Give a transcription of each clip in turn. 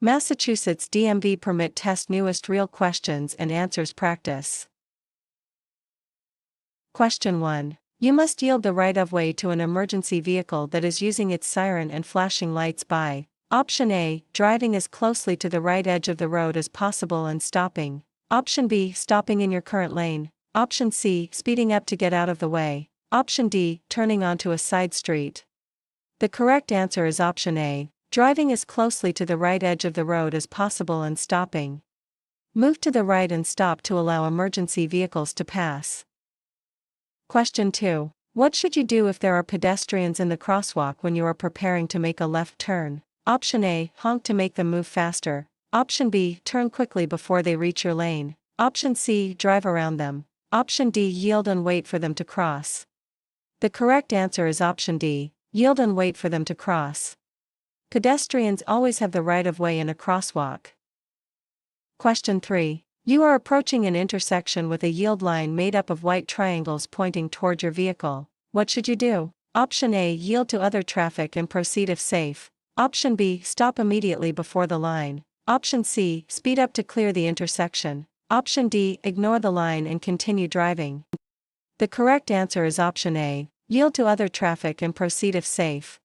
Massachusetts DMV Permit Test Newest Real Questions and Answers Practice. Question 1. You must yield the right-of-way to an emergency vehicle that is using its siren and flashing lights by Option A. Driving as closely to the right edge of the road as possible and stopping. Option B. Stopping in your current lane. Option C. Speeding up to get out of the way. Option D. Turning onto a side street. The correct answer is Option A. Driving as closely to the right edge of the road as possible and stopping. Move to the right and stop to allow emergency vehicles to pass. Question 2. What should you do if there are pedestrians in the crosswalk when you are preparing to make a left turn? Option A. Honk to make them move faster. Option B. Turn quickly before they reach your lane. Option C. Drive around them. Option D. Yield and wait for them to cross. The correct answer is Option D. Yield and wait for them to cross. Pedestrians always have the right of way in a crosswalk. Question 3. You are approaching an intersection with a yield line made up of white triangles pointing toward your vehicle. What should you do? Option A. Yield to other traffic and proceed if safe. Option B. Stop immediately before the line. Option C. Speed up to clear the intersection. Option D. Ignore the line and continue driving. The correct answer is Option A. Yield to other traffic and proceed if safe.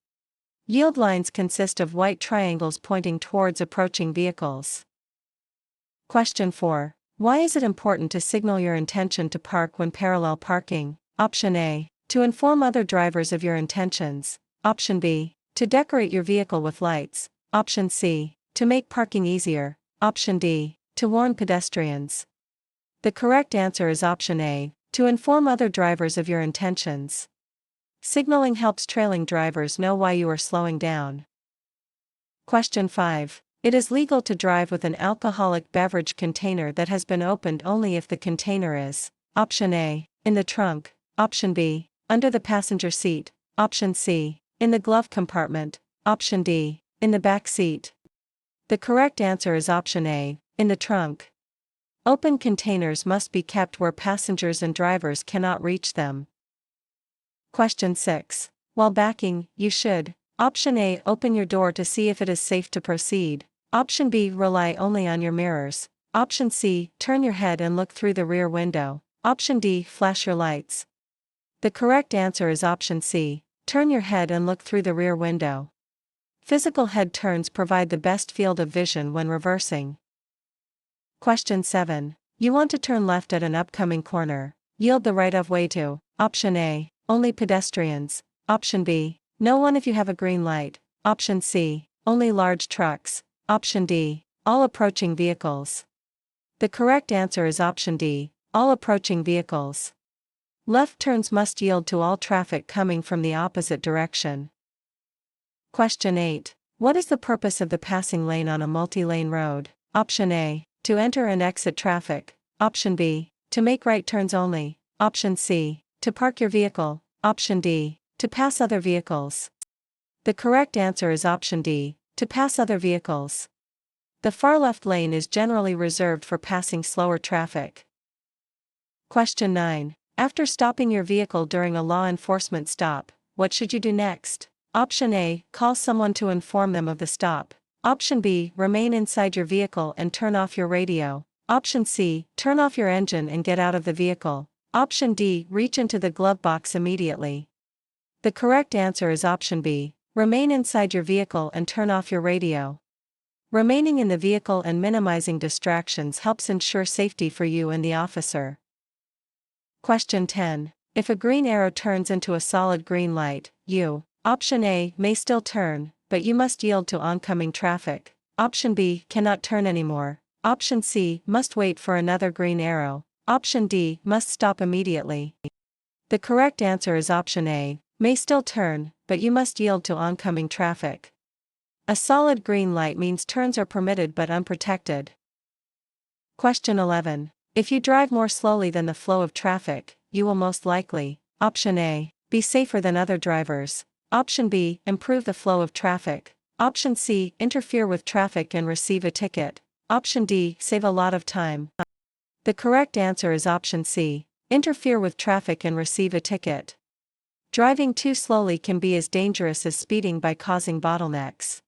Yield lines consist of white triangles pointing towards approaching vehicles. Question 4. Why is it important to signal your intention to park when parallel parking? Option A. To inform other drivers of your intentions. Option B. To decorate your vehicle with lights. Option C. To make parking easier. Option D. To warn pedestrians. The correct answer is Option A. To inform other drivers of your intentions. Signaling helps trailing drivers know why you are slowing down. Question 5. It is legal to drive with an alcoholic beverage container that has been opened only if the container is Option A. In the trunk. Option B. Under the passenger seat. Option C. In the glove compartment. Option D. In the back seat. The correct answer is Option A. In the trunk. Open containers must be kept where passengers and drivers cannot reach them. Question 6. While backing, you should Option A. Open your door to see if it is safe to proceed. Option B. Rely only on your mirrors. Option C. Turn your head and look through the rear window. Option D. Flash your lights. The correct answer is Option C. Turn your head and look through the rear window. Physical head turns provide the best field of vision when reversing. Question 7. You want to turn left at an upcoming corner. Yield the right of way to Option A. Only pedestrians. Option B. No one if you have a green light. Option C. Only large trucks. Option D. All approaching vehicles. The correct answer is Option D. All approaching vehicles. Left turns must yield to all traffic coming from the opposite direction. Question 8. What is the purpose of the passing lane on a multi-lane road? Option A. To enter and exit traffic. Option B. To make right turns only. Option C. To park your vehicle. Option D. To pass other vehicles. The correct answer is Option D. To pass other vehicles. The far left lane is generally reserved for passing slower traffic. Question 9. After stopping your vehicle during a law enforcement stop, what should you do next? Option A. Call someone to inform them of the stop. Option B. Remain inside your vehicle and turn off your radio. Option C. Turn off your engine and get out of the vehicle. Option D. Reach into the glove box immediately. The correct answer is Option B. Remain inside your vehicle and turn off your radio. Remaining in the vehicle and minimizing distractions helps ensure safety for you and the officer. Question 10. If a green arrow turns into a solid green light, you, Option A, may still turn, but you must yield to oncoming traffic. Option B, cannot turn anymore. Option C, must wait for another green arrow. Option D, must stop immediately. The correct answer is Option A, may still turn, but you must yield to oncoming traffic. A solid green light means turns are permitted but unprotected. Question 11. If you drive more slowly than the flow of traffic, you will most likely, Option A, be safer than other drivers. Option B, improve the flow of traffic. Option C, interfere with traffic and receive a ticket. Option D, save a lot of time. The correct answer is Option C, interfere with traffic and receive a ticket. Driving too slowly can be as dangerous as speeding by causing bottlenecks.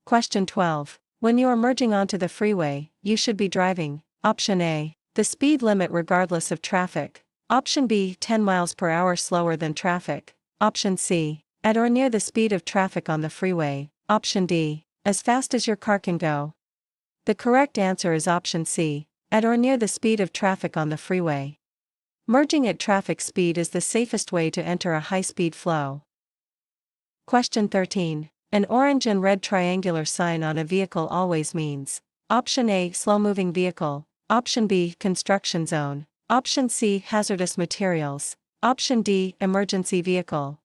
Question 12. When you are merging onto the freeway, you should be driving, option A, the speed limit regardless of traffic, option B, 10 miles per hour slower than traffic, option C, at or near the speed of traffic on the freeway, option D, as fast as your car can go. The correct answer is option C, at or near the speed of traffic on the freeway. Merging at traffic speed is the safest way to enter a high-speed flow. Question 13. An orange and red triangular sign on a vehicle always means option A, slow-moving vehicle, option B, construction zone, option C, hazardous materials, option D, emergency vehicle.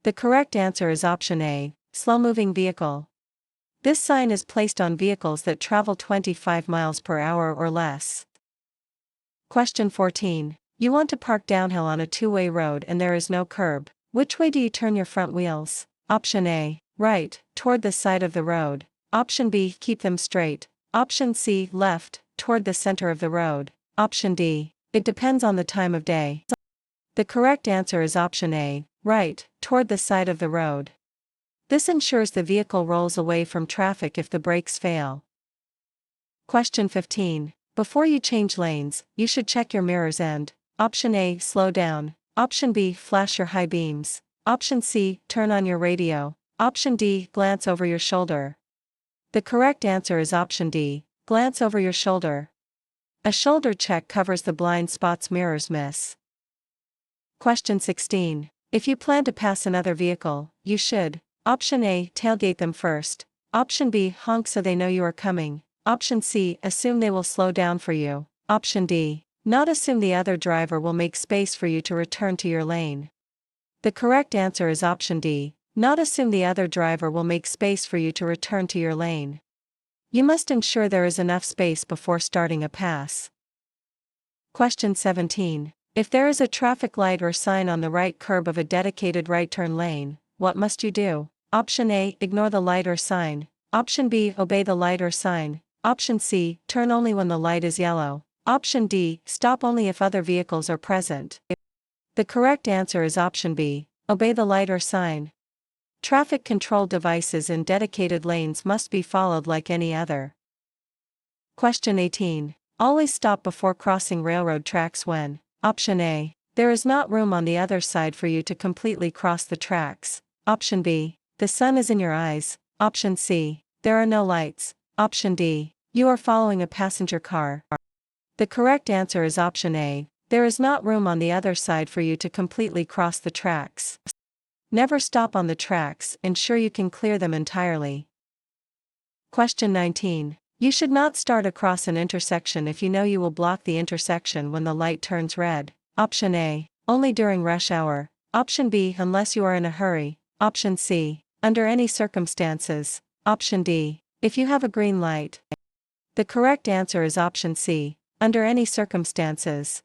The correct answer is option A, slow-moving vehicle. This sign is placed on vehicles that travel 25 miles per hour or less. Question 14. You want to park downhill on a two-way road and there is no curb. Which way do you turn your front wheels? Option A, right, toward the side of the road. Option B, keep them straight. Option C, left, toward the center of the road. Option D, it depends on the time of day. The correct answer is option A, right, toward the side of the road. This ensures the vehicle rolls away from traffic if the brakes fail. Question 15. Before you change lanes, you should check your mirrors and option A, slow down. Option B, flash your high beams. Option C, turn on your radio. Option D, glance over your shoulder. The correct answer is option D, glance over your shoulder. A shoulder check covers the blind spots mirrors miss. Question 16. If you plan to pass another vehicle, you should option A, tailgate them first. Option B, honk so they know you are coming. Option C, assume they will slow down for you. Option D, not assume the other driver will make space for you to return to your lane. The correct answer is option D, not assume the other driver will make space for you to return to your lane. You must ensure there is enough space before starting a pass. Question 17. If there is a traffic light or sign on the right curb of a dedicated right turn lane, what must you do? Option A, ignore the light or sign. Option B, obey the light or sign. Option C, turn only when the light is yellow. Option D, stop only if other vehicles are present. The correct answer is option B, obey the light or sign. Traffic control devices in dedicated lanes must be followed like any other. Question 18. Always stop before crossing railroad tracks when option A, there is not room on the other side for you to completely cross the tracks. Option B, the sun is in your eyes. Option C, there are no lights. Option D, you are following a passenger car. The correct answer is option A, there is not room on the other side for you to completely cross the tracks. Never stop on the tracks, ensure you can clear them entirely. Question 19. You should not start across an intersection if you know you will block the intersection when the light turns red. Option A, only during rush hour. Option B, unless you are in a hurry. Option C, under any circumstances. Option D, if you have a green light. The correct answer is option C, under any circumstances.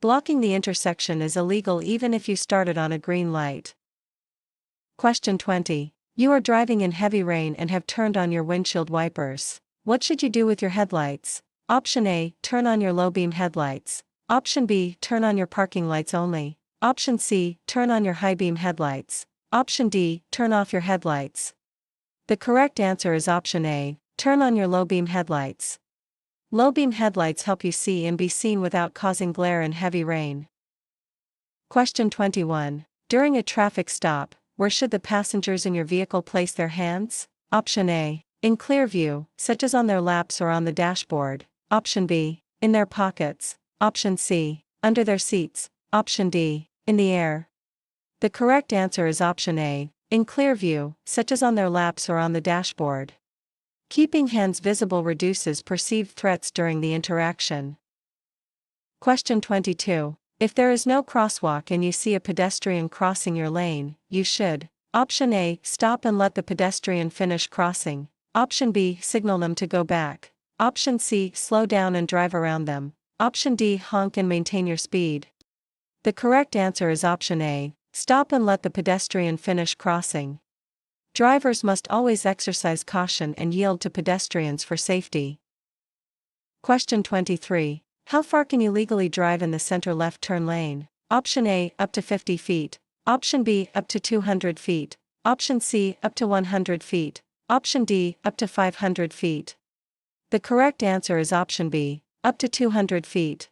Blocking the intersection is illegal even if you started on a green light. Question 20. You are driving in heavy rain and have turned on your windshield wipers. What should you do with your headlights? Option A, turn on your low beam headlights. Option B, turn on your parking lights only. Option C, turn on your high beam headlights. Option D, turn off your headlights. The correct answer is option A, turn on your low beam headlights. Low beam headlights help you see and be seen without causing glare in heavy rain. Question 21. During a traffic stop, where should the passengers in your vehicle place their hands? Option A, in clear view, such as on their laps or on the dashboard. Option B, in their pockets. Option C, under their seats. Option D, in the air. The correct answer is option A, in clear view, such as on their laps or on the dashboard. Keeping hands visible reduces perceived threats during the interaction. Question 22. If there is no crosswalk and you see a pedestrian crossing your lane, you should option A, stop and let the pedestrian finish crossing. Option B, signal them to go back. Option C, slow down and drive around them. Option D, honk and maintain your speed. The correct answer is option A, stop and let the pedestrian finish crossing. Drivers must always exercise caution and yield to pedestrians for safety. Question 23. How far can you legally drive in the center left turn lane? Option A, up to 50 feet. Option B, up to 200 feet. Option C, up to 100 feet. Option D, up to 500 feet. The correct answer is option B, up to 200 feet.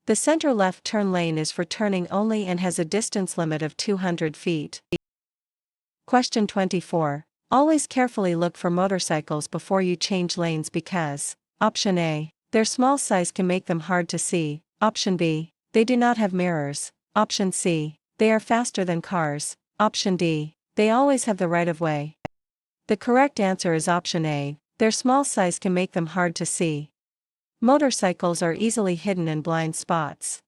The center left turn lane is for turning only and has a distance limit of 200 feet. Question 24. Always carefully look for motorcycles before you change lanes because, option A, their small size can make them hard to see, option B, they do not have mirrors, option C, they are faster than cars, option D, they always have the right of way. The correct answer is option A, their small size can make them hard to see. Motorcycles are easily hidden in blind spots.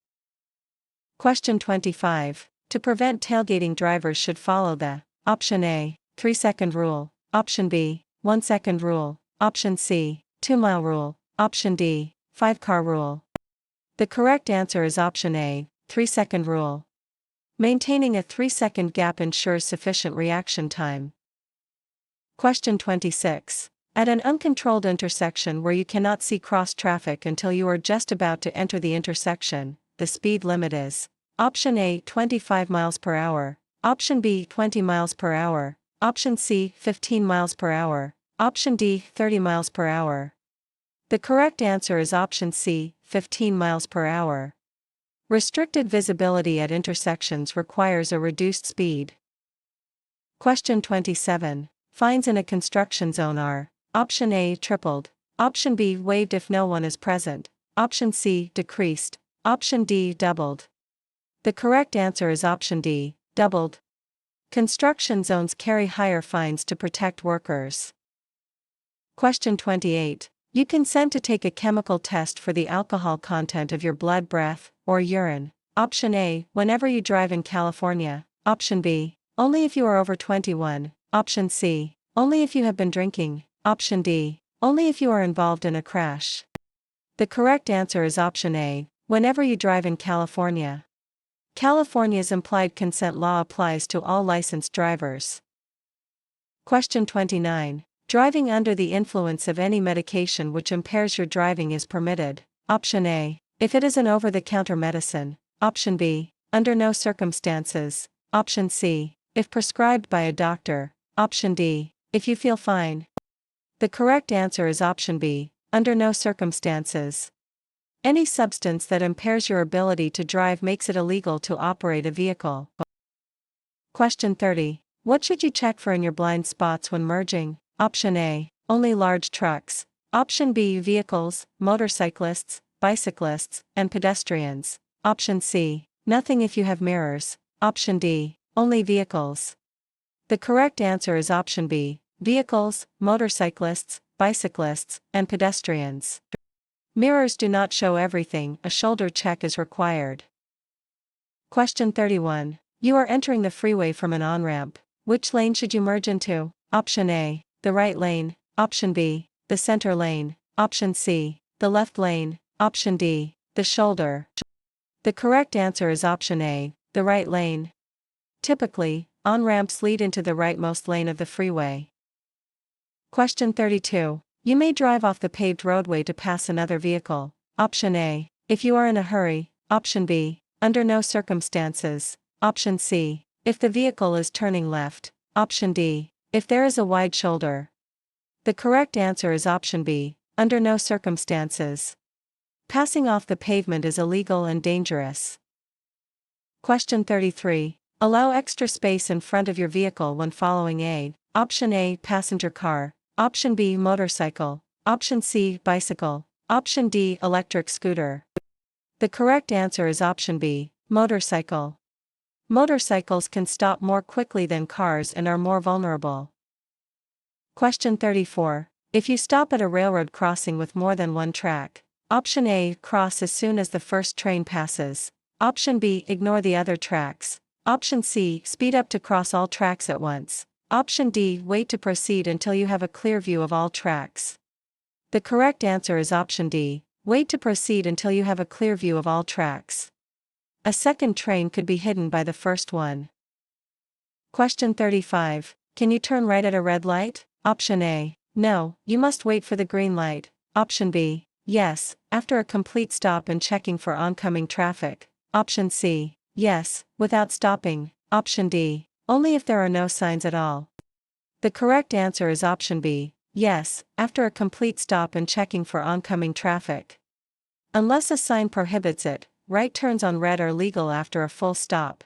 Question 25. To prevent tailgating, drivers should follow the, option A, 3-second rule, option B, 1-second rule, option C, 2-mile rule, option D, 5-car rule. The correct answer is option A, 3-second rule. Maintaining a 3-second gap ensures sufficient reaction time. Question 26. At an uncontrolled intersection where you cannot see cross traffic until you are just about to enter the intersection, the speed limit is, option A, 25 miles per hour, option B, 20 miles per hour, option C, 15 miles per hour, option D, 30 miles per hour. The correct answer is option C, 15 miles per hour. Restricted visibility at intersections requires a reduced speed. Question 27. Fines in a construction zone are, option A, tripled, option B, waived if no one is present, option C, decreased, option D, doubled. The correct answer is option D, doubled. Construction zones carry higher fines to protect workers. Question 28. You consent to take a chemical test for the alcohol content of your blood, breath, or urine. Option A, whenever you drive in California. Option B, only if you are over 21. Option C, only if you have been drinking. Option D, only if you are involved in a crash. The correct answer is option A, whenever you drive in California. California's implied consent law applies to all licensed drivers. Question 29. Driving under the influence of any medication which impairs your driving is permitted. Option A, if it is an over-the-counter medicine. Option B, under no circumstances. Option C, if prescribed by a doctor. Option D, if you feel fine. The correct answer is option B, under no circumstances. Any substance that impairs your ability to drive makes it illegal to operate a vehicle. Question 30. What should you check for in your blind spots when merging? Option A, only large trucks. Option B, vehicles, motorcyclists, bicyclists, and pedestrians. Option C, nothing if you have mirrors. Option D, only vehicles. The correct answer is option B, vehicles, motorcyclists, bicyclists, and pedestrians. Mirrors do not show everything, a shoulder check is required. Question 31. You are entering the freeway from an on-ramp. Which lane should you merge into? Option A, the right lane. Option B, the center lane. Option C, the left lane. Option D, the shoulder. The correct answer is option A, the right lane. Typically, on-ramps lead into the rightmost lane of the freeway. Question 32. You may drive off the paved roadway to pass another vehicle. Option A, if you are in a hurry. Option B, under no circumstances. Option C, if the vehicle is turning left. Option D, if there is a wide shoulder. The correct answer is option B, under no circumstances. Passing off the pavement is illegal and dangerous. Question 33. Allow extra space in front of your vehicle when following A. Option A, passenger car. Option B, motorcycle. Option C, bicycle. Option D, electric scooter. The correct answer is option B, motorcycle. Motorcycles can stop more quickly than cars and are more vulnerable. Question 34. If you stop at a railroad crossing with more than one track. Option A, cross as soon as the first train passes. Option B, ignore the other tracks. Option C, speed up to cross all tracks at once. Option D, wait to proceed until you have a clear view of all tracks. The correct answer is option D, wait to proceed until you have a clear view of all tracks. A second train could be hidden by the first one. Question 35. Can you turn right at a red light? Option A, no, you must wait for the green light. Option B, yes, after a complete stop and checking for oncoming traffic. Option C, yes, without stopping. Option D, only if there are no signs at all. The correct answer is option B, yes, after a complete stop and checking for oncoming traffic. Unless a sign prohibits it, right turns on red are legal after a full stop.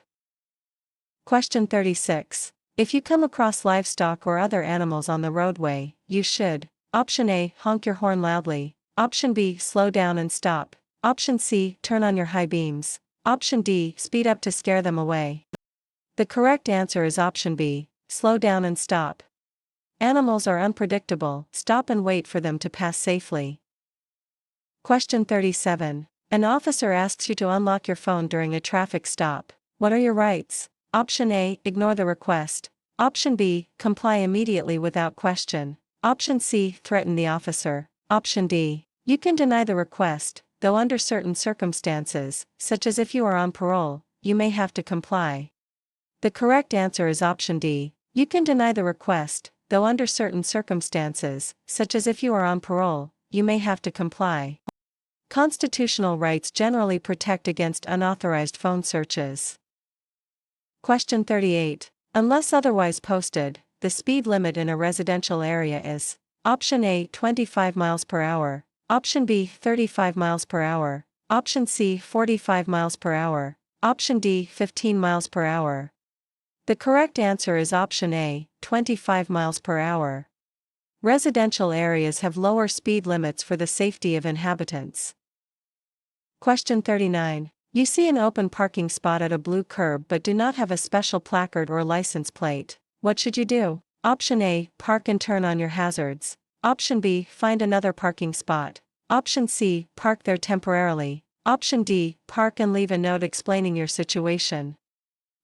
Question 36. If you come across livestock or other animals on the roadway, you should: option A, honk your horn loudly; option B, slow down and stop; option C, turn on your high beams; option D, speed up to scare them away. The correct answer is option B, slow down and stop. Animals are unpredictable, stop and wait for them to pass safely. Question 37. An officer asks you to unlock your phone during a traffic stop. What are your rights? Option A, ignore the request. Option B, comply immediately without question. Option C, threaten the officer. Option D, you can deny the request, though under certain circumstances, such as if you are on parole, you may have to comply. The correct answer is option D, you can deny the request, though under certain circumstances, such as if you are on parole, you may have to comply. Constitutional rights generally protect against unauthorized phone searches. Question 38. Unless otherwise posted, the speed limit in a residential area is: option A, 25 miles per hour, option B, 35 miles per hour, option C, 45 miles per hour, option D, 15 miles per hour. The correct answer is option A, 25 miles per hour. Residential areas have lower speed limits for the safety of inhabitants. Question 39. You see an open parking spot at a blue curb but do not have a special placard or license plate. What should you do? Option A, park and turn on your hazards. Option B, find another parking spot. Option C, park there temporarily. Option D, park and leave a note explaining your situation.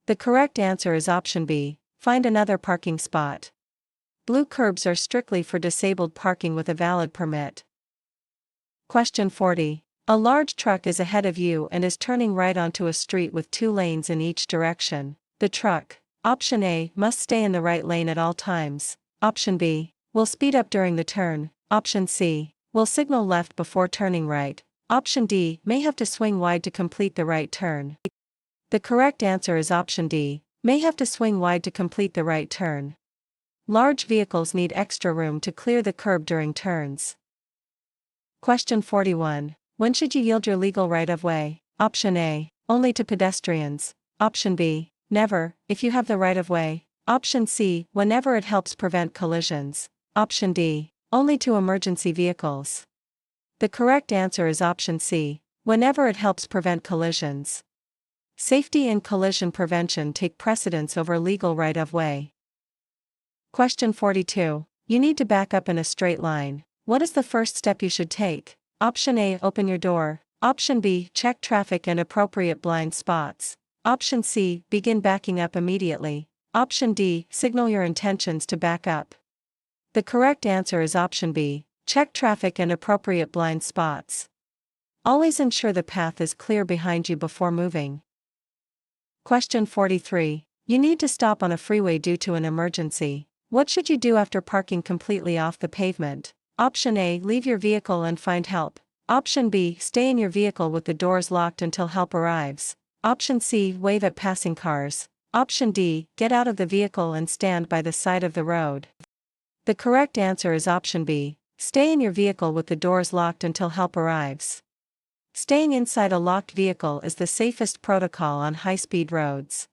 The correct answer is option B, find another parking spot. Blue curbs are strictly for disabled parking with a valid permit. Question 40. A large truck is ahead of you and is turning right onto a street with 2 lanes in each direction. The truck, option A, must stay in the right lane at all times. Option B, will speed up during the turn. Option C, will signal left before turning right. Option D, may have to swing wide to complete the right turn. The correct answer is option D, may have to swing wide to complete the right turn. Large vehicles need extra room to clear the curb during turns. Question 41. When should you yield your legal right-of-way? Option A, only to pedestrians. Option B, never, if you have the right-of-way. Option C, whenever it helps prevent collisions. Option D, only to emergency vehicles. The correct answer is option C, whenever it helps prevent collisions. Safety and collision prevention take precedence over legal right-of-way. Question 42. You need to back up in a straight line. What is the first step you should take? Option A, open your door. Option B, check traffic and appropriate blind spots. Option C, begin backing up immediately. Option D, signal your intentions to back up. The correct answer is option B, check traffic and appropriate blind spots. Always ensure the path is clear behind you before moving. Question 43. You need to stop on a freeway due to an emergency. What should you do after parking completely off the pavement? Option A, leave your vehicle and find help. Option B, stay in your vehicle with the doors locked until help arrives. Option C, wave at passing cars. Option D, get out of the vehicle and stand by the side of the road. The correct answer is option B, stay in your vehicle with the doors locked until help arrives. Staying inside a locked vehicle is the safest protocol on high-speed roads.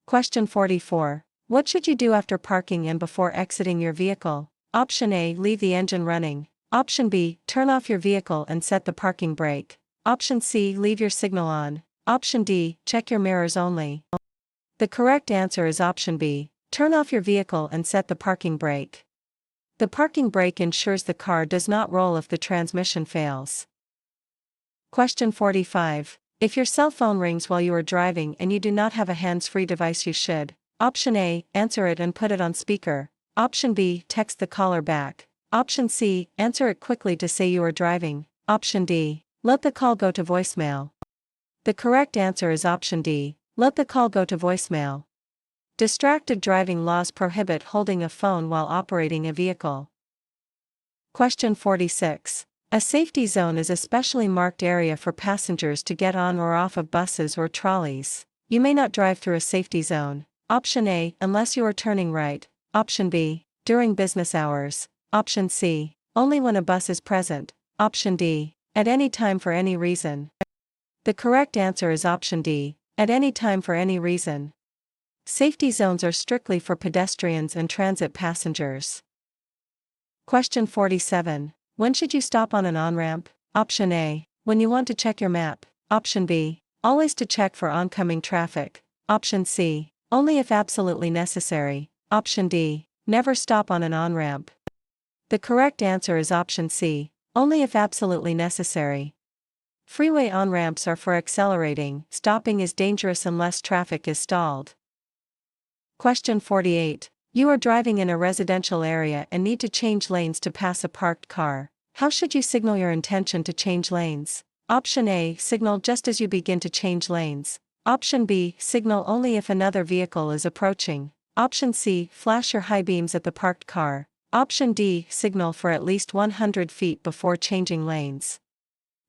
Question 44. What should you do after parking and before exiting your vehicle? Option A, leave the engine running. Option B, turn off your vehicle and set the parking brake. Option C, leave your signal on. Option D, check your mirrors only. The correct answer is option B, turn off your vehicle and set the parking brake. The parking brake ensures the car does not roll if the transmission fails. Question 45. If your cell phone rings while you are driving and you do not have a hands-free device, you should: option A, answer it and put it on speaker. Option B, text the caller back. Option C, answer it quickly to say you are driving. Option D, let the call go to voicemail. The correct answer is option D, let the call go to voicemail. Distracted driving laws prohibit holding a phone while operating a vehicle. Question 46. A safety zone is a specially marked area for passengers to get on or off of buses or trolleys. You may not drive through a safety zone. Option A, unless you are turning right. Option B, during business hours. Option C, only when a bus is present. Option D, at any time for any reason. The correct answer is option D, at any time for any reason. Safety zones are strictly for pedestrians and transit passengers. Question 47. When should you stop on an on-ramp? Option A, when you want to check your map. Option B, always to check for oncoming traffic. Option C, only if absolutely necessary. Option D, never stop on an on-ramp. The correct answer is option C, only if absolutely necessary. Freeway on-ramps are for accelerating. Stopping is dangerous unless traffic is stalled. Question 48. You are driving in a residential area and need to change lanes to pass a parked car. How should you signal your intention to change lanes? Option A, signal just as you begin to change lanes. Option B, signal only if another vehicle is approaching. Option C, flash your high beams at the parked car. Option D, signal for at least 100 feet before changing lanes.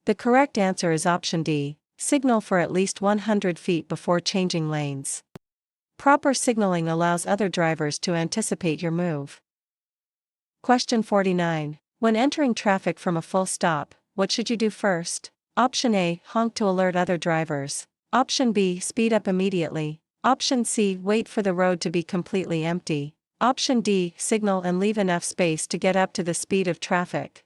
The correct answer is option D, signal for at least 100 feet before changing lanes. Proper signaling allows other drivers to anticipate your move. Question 49. When entering traffic from a full stop, what should you do first? Option A, honk to alert other drivers. Option B, speed up immediately. Option C, wait for the road to be completely empty. Option D, signal and leave enough space to get up to the speed of traffic.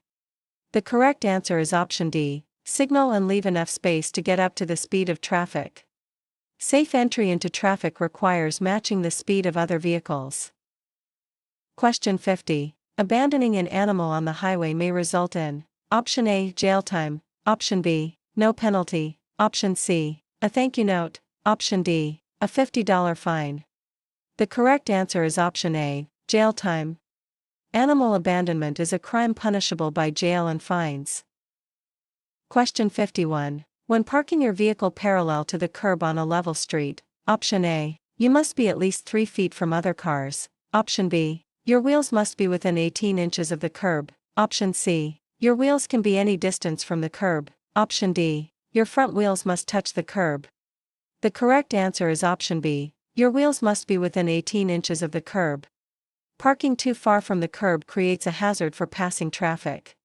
The correct answer is option D, signal and leave enough space to get up to the speed of traffic. Safe entry into traffic requires matching the speed of other vehicles. Question 50. Abandoning an animal on the highway may result in Option A, jail time. Option B, no penalty. Option C, a thank you note. Option D, a $50 fine. The correct answer is option A, jail time. Animal abandonment is a crime punishable by jail and fines. Question 51. When parking your vehicle parallel to the curb on a level street, option A, you must be at least 3 feet from other cars. Option B, your wheels must be within 18 inches of the curb. Option C, your wheels can be any distance from the curb. Option D, your front wheels must touch the curb. The correct answer is option B, your wheels must be within 18 inches of the curb. Parking too far from the curb creates a hazard for passing traffic.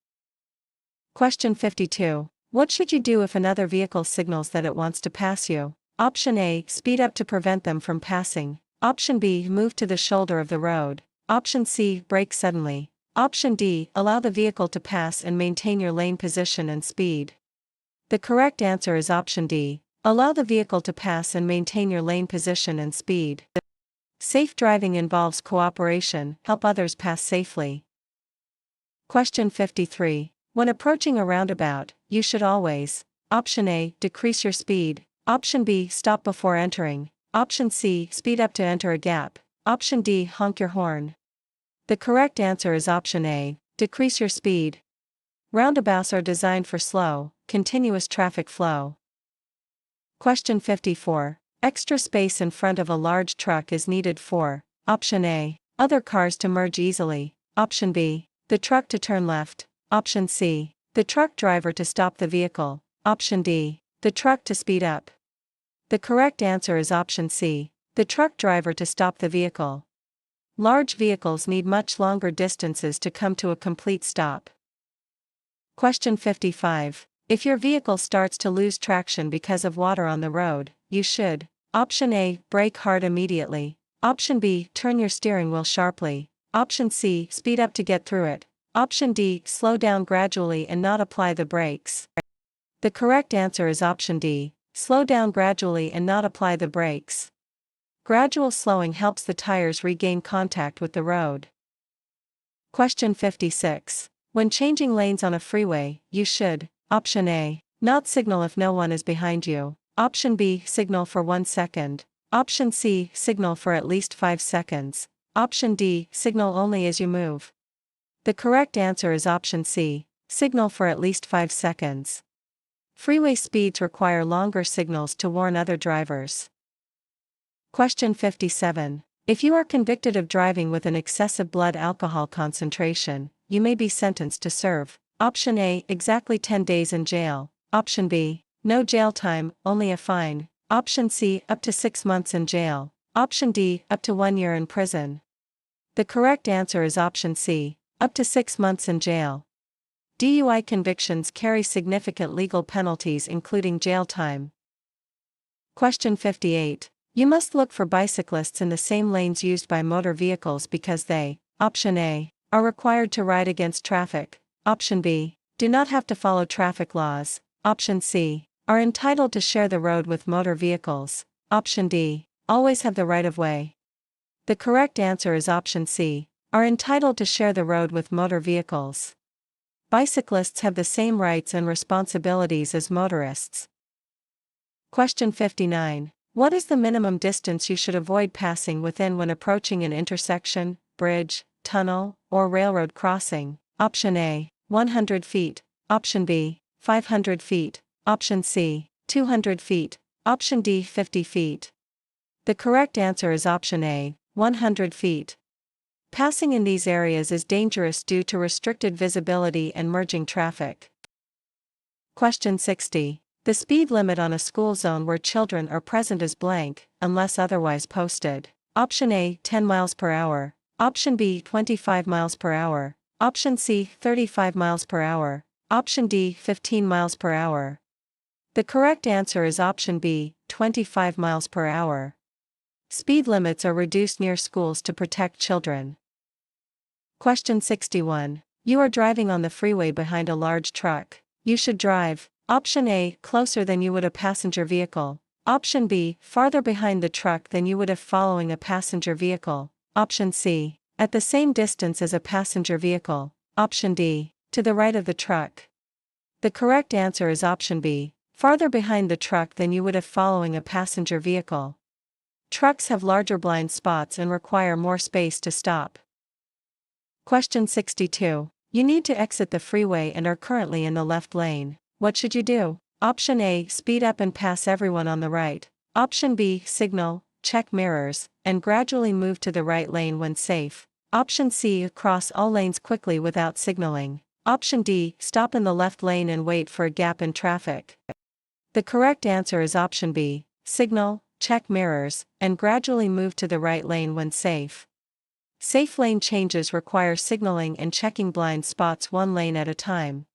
Question 52. What should you do if another vehicle signals that it wants to pass you? Option A, speed up to prevent them from passing. Option B, move to the shoulder of the road. Option C, brake suddenly. Option D, allow the vehicle to pass and maintain your lane position and speed. The correct answer is option D, allow the vehicle to pass and maintain your lane position and speed. Safe driving involves cooperation. Help others pass safely. Question 53. When approaching a roundabout, you should always Option A, decrease your speed. Option B, stop before entering. Option C, speed up to enter a gap. Option D, honk your horn. The correct answer is option A, decrease your speed. Roundabouts are designed for slow, continuous traffic flow. Question 54. Extra space in front of a large truck is needed for Option A, other cars to merge easily. Option B, the truck to turn left. Option C, the truck driver to stop the vehicle. Option D, the truck to speed up. The correct answer is option C, the truck driver to stop the vehicle. Large vehicles need much longer distances to come to a complete stop. Question 55. If your vehicle starts to lose traction because of water on the road, you should Option A, brake hard immediately. Option B, turn your steering wheel sharply. Option C, speed up to get through it. Option D, slow down gradually and not apply the brakes. The correct answer is option D, slow down gradually and not apply the brakes. Gradual slowing helps the tires regain contact with the road. Question 56. When changing lanes on a freeway, you should Option A, not signal if no one is behind you. Option B, signal for 1 second. Option C, signal for at least 5 seconds. Option D, signal only as you move. The correct answer is option C, signal for at least 5 seconds. Freeway speeds require longer signals to warn other drivers. Question 57. If you are convicted of driving with an excessive blood alcohol concentration, you may be sentenced to serve Option A, exactly 10 days in jail. Option B, no jail time, only a fine. Option C, up to 6 months in jail. Option D, up to 1 year in prison. The correct answer is option C, up to 6 months in jail. DUI convictions carry significant legal penalties including jail time. Question 58. You must look for bicyclists in the same lanes used by motor vehicles because they, option A, are required to ride against traffic, option B, do not have to follow traffic laws, option C, are entitled to share the road with motor vehicles, option D, always have the right of way. The correct answer is option C, are entitled to share the road with motor vehicles. Bicyclists have the same rights and responsibilities as motorists. Question 59. What is the minimum distance you should avoid passing within when approaching an intersection, bridge, tunnel, or railroad crossing? Option A, 100 feet, option B, 500 feet, option C, 200 feet, option D, 50 feet. The correct answer is option A, 100 feet. Passing in these areas is dangerous due to restricted visibility and merging traffic. Question 60. The speed limit on a school zone where children are present is blank, unless otherwise posted. Option A, 10 miles per hour. Option B, 25 miles per hour. Option C, 35 miles per hour. Option D, 15 miles per hour. The correct answer is option B, 25 miles per hour. Speed limits are reduced near schools to protect children. Question 61. You are driving on the freeway behind a large truck. You should drive, option A, closer than you would a passenger vehicle. Option B, farther behind the truck than you would if following a passenger vehicle. Option C, at the same distance as a passenger vehicle. Option D, to the right of the truck. The correct answer is option B, farther behind the truck than you would if following a passenger vehicle. Trucks have larger blind spots and require more space to stop. Question 62. You need to exit the freeway and are currently in the left lane. What should you do? Option A, speed up and pass everyone on the right. Option B, signal, check mirrors, and gradually move to the right lane when safe. Option C, cross all lanes quickly without signaling. Option D, stop in the left lane and wait for a gap in traffic. The correct answer is option B, signal, check mirrors, and gradually move to the right lane when safe. Safe lane changes require signaling and checking blind spots one lane at a time.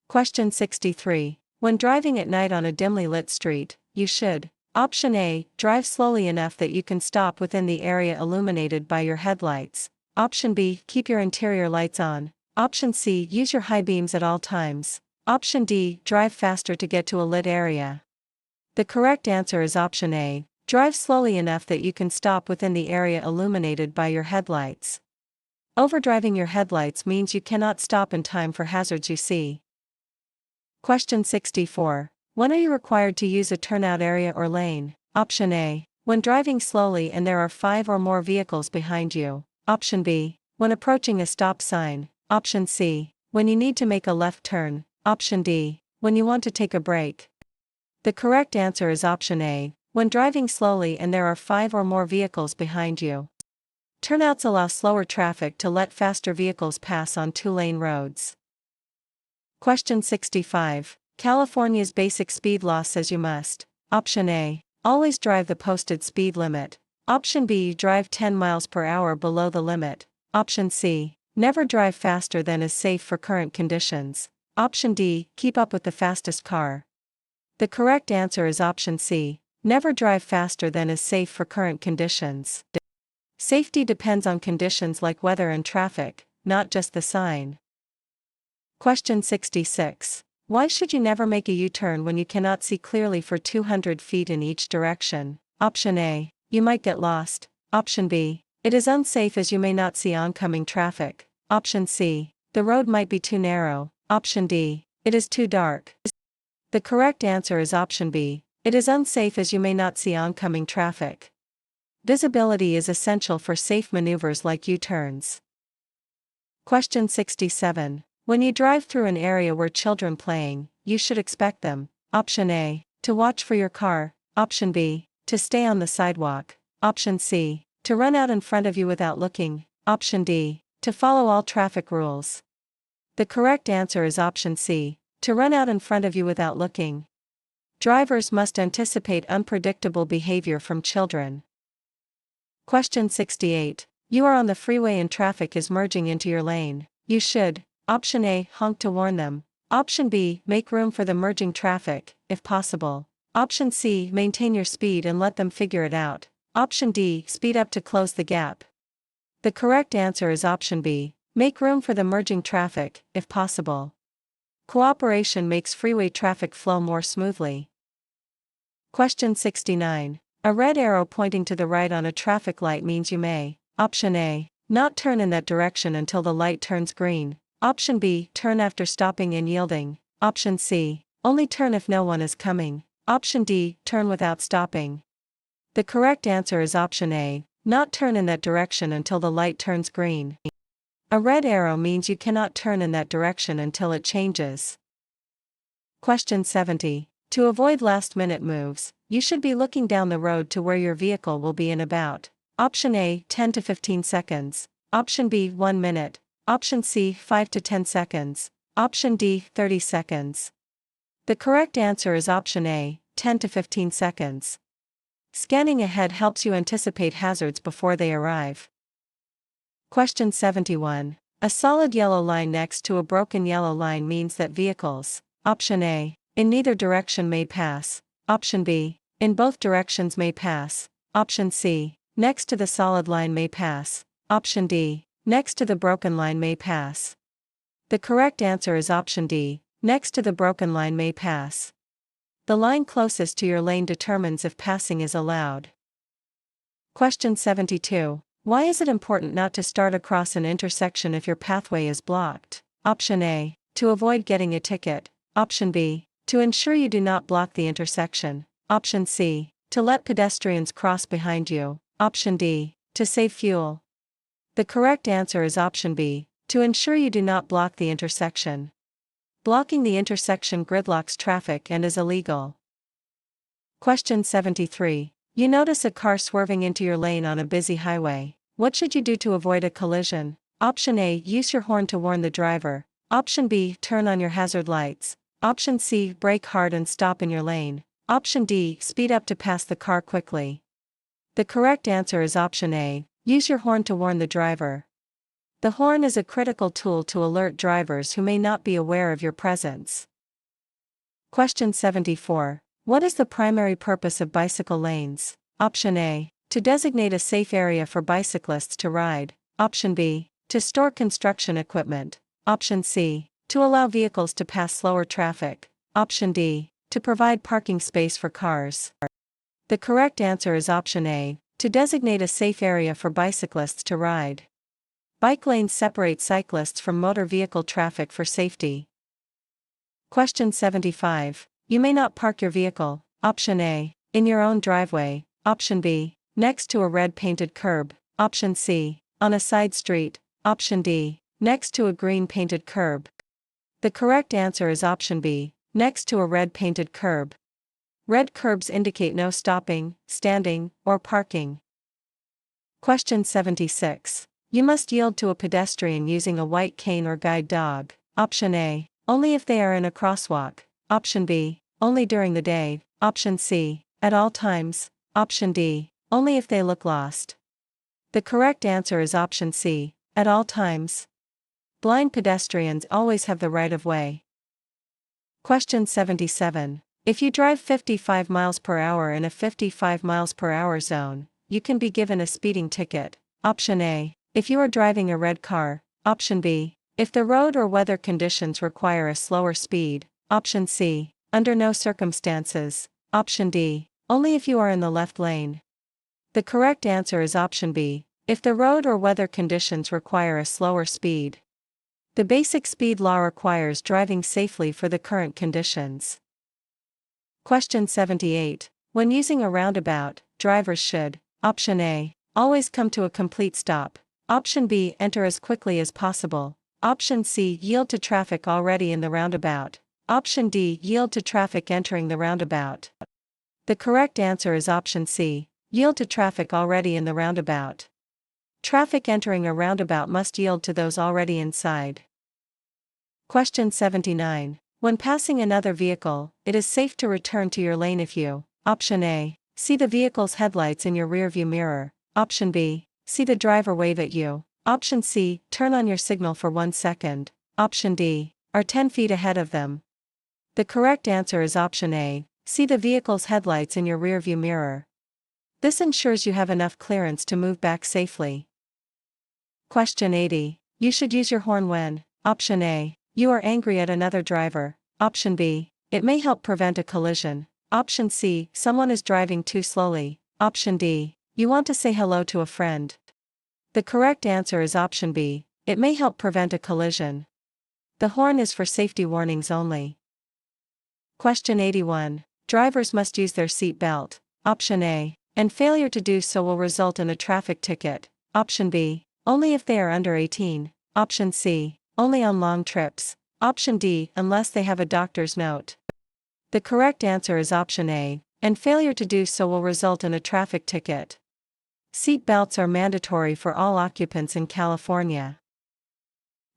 Question 63. When driving at night on a dimly lit street, you should, option A, drive slowly enough that you can stop within the area illuminated by your headlights. Option B, keep your interior lights on. Option C, use your high beams at all times. Option D, drive faster to get to a lit area. The correct answer is option A, drive slowly enough that you can stop within the area illuminated by your headlights. Overdriving your headlights means you cannot stop in time for hazards you see. Question 64. When are you required to use a turnout area or lane? Option A, when driving slowly and there are 5 or more vehicles behind you. Option B, when approaching a stop sign. Option C, when you need to make a left turn. Option D, when you want to take a break. The correct answer is option A, when driving slowly and there are 5 or more vehicles behind you. Turnouts allow slower traffic to let faster vehicles pass on 2-lane roads. Question 65. California's basic speed law says you must. Option A, always drive the posted speed limit. Option B, drive 10 miles per hour below the limit. Option C, never drive faster than is safe for current conditions. Option D, keep up with the fastest car. The correct answer is option C, never drive faster than is safe for current conditions. Safety depends on conditions like weather and traffic, not just the sign. Question 66. Why should you never make a U-turn when you cannot see clearly for 200 feet in each direction? Option A, you might get lost. Option B, it is unsafe as you may not see oncoming traffic. Option C, the road might be too narrow. Option D, it is too dark. The correct answer is option B, it is unsafe as you may not see oncoming traffic. Visibility is essential for safe maneuvers like U-turns. Question 67. When you drive through an area where children playing, you should expect them. Option A, to watch for your car. Option B, to stay on the sidewalk. Option C, to run out in front of you without looking. Option D, to follow all traffic rules. The correct answer is option C, to run out in front of you without looking. Drivers must anticipate unpredictable behavior from children. Question 68. You are on the freeway and traffic is merging into your lane. You should, option A, honk to warn them. Option B, make room for the merging traffic, if possible. Option C, maintain your speed and let them figure it out. Option D, speed up to close the gap. The correct answer is option B, make room for the merging traffic, if possible. Cooperation makes freeway traffic flow more smoothly. Question 69. A red arrow pointing to the right on a traffic light means you may, option A, not turn in that direction until the light turns green. Option B, turn after stopping and yielding. Option C, only turn if no one is coming. Option D, turn without stopping. The correct answer is option A, not turn in that direction until the light turns green. A red arrow means you cannot turn in that direction until it changes. Question 70. To avoid last-minute moves, you should be looking down the road to where your vehicle will be in about. Option A, 10 to 15 seconds. Option B, 1 minute. Option C, 5 to 10 seconds. Option D, 30 seconds. The correct answer is option A, 10 to 15 seconds. Scanning ahead helps you anticipate hazards before they arrive. Question 71. A solid yellow line next to a broken yellow line means that vehicles, option A, in neither direction may pass. Option B, in both directions may pass. Option C, next to the solid line may pass. Option D, next to the broken line may pass. The correct answer is option D, next to the broken line may pass. The line closest to your lane determines if passing is allowed. Question 72. Why is it important not to start across an intersection if your pathway is blocked? Option A, to avoid getting a ticket. Option B, to ensure you do not block the intersection. Option C, to let pedestrians cross behind you. Option D, to save fuel. The correct answer is option B, to ensure you do not block the intersection. Blocking the intersection gridlocks traffic and is illegal. Question 73. You notice a car swerving into your lane on a busy highway. What should you do to avoid a collision? Option A, use your horn to warn the driver. Option B, turn on your hazard lights. Option C, brake hard and stop in your lane. Option D, speed up to pass the car quickly. The correct answer is option A, use your horn to warn the driver. The horn is a critical tool to alert drivers who may not be aware of your presence. Question 74. What is the primary purpose of bicycle lanes? Option A, to designate a safe area for bicyclists to ride. Option B, to store construction equipment. Option C, to allow vehicles to pass slower traffic. Option D, to provide parking space for cars. The correct answer is option A, to designate a safe area for bicyclists to ride. Bike lanes separate cyclists from motor vehicle traffic for safety. Question 75. You may not park your vehicle. Option A, in your own driveway. Option B, next to a red painted curb. Option C, on a side street. Option D, next to a green painted curb. The correct answer is option B, next to a red painted curb. Red curbs indicate no stopping, standing, or parking. Question 76. You must yield to a pedestrian using a white cane or guide dog. Option A, only if they are in a crosswalk. Option B, only during the day. Option C, at all times. Option D, only if they look lost. The correct answer is option C, at all times. Blind pedestrians always have the right of way. Question 77. If you drive 55 miles per hour in a 55 miles per hour zone, you can be given a speeding ticket. Option A, if you are driving a red car. Option B, if the road or weather conditions require a slower speed. Option C, under no circumstances. Option D, only if you are in the left lane. The correct answer is option B, if the road or weather conditions require a slower speed. The basic speed law requires driving safely for the current conditions. Question 78. When using a roundabout, drivers should, option A, always come to a complete stop. Option B, enter as quickly as possible. Option C, yield to traffic already in the roundabout. Option D, yield to traffic entering the roundabout. The correct answer is option C, yield to traffic already in the roundabout. Traffic entering a roundabout must yield to those already inside. Question 79. When passing another vehicle, it is safe to return to your lane if you, option A, see the vehicle's headlights in your rearview mirror. Option B, see the driver wave at you. Option C, turn on your signal for 1 second. Option D, are 10 feet ahead of them. The correct answer is option A, see the vehicle's headlights in your rearview mirror. This ensures you have enough clearance to move back safely. Question 80. You should use your horn when. Option A, you are angry at another driver. Option B, it may help prevent a collision. Option C, someone is driving too slowly. Option D, you want to say hello to a friend. The correct answer is option B, it may help prevent a collision. The horn is for safety warnings only. Question 81. Drivers must use their seat belt. Option A, and failure to do so will result in a traffic ticket. Option B, only if they are under 18. Option C, only on long trips. Option D, unless they have a doctor's note. The correct answer is option A, and failure to do so will result in a traffic ticket. Seat belts are mandatory for all occupants in California.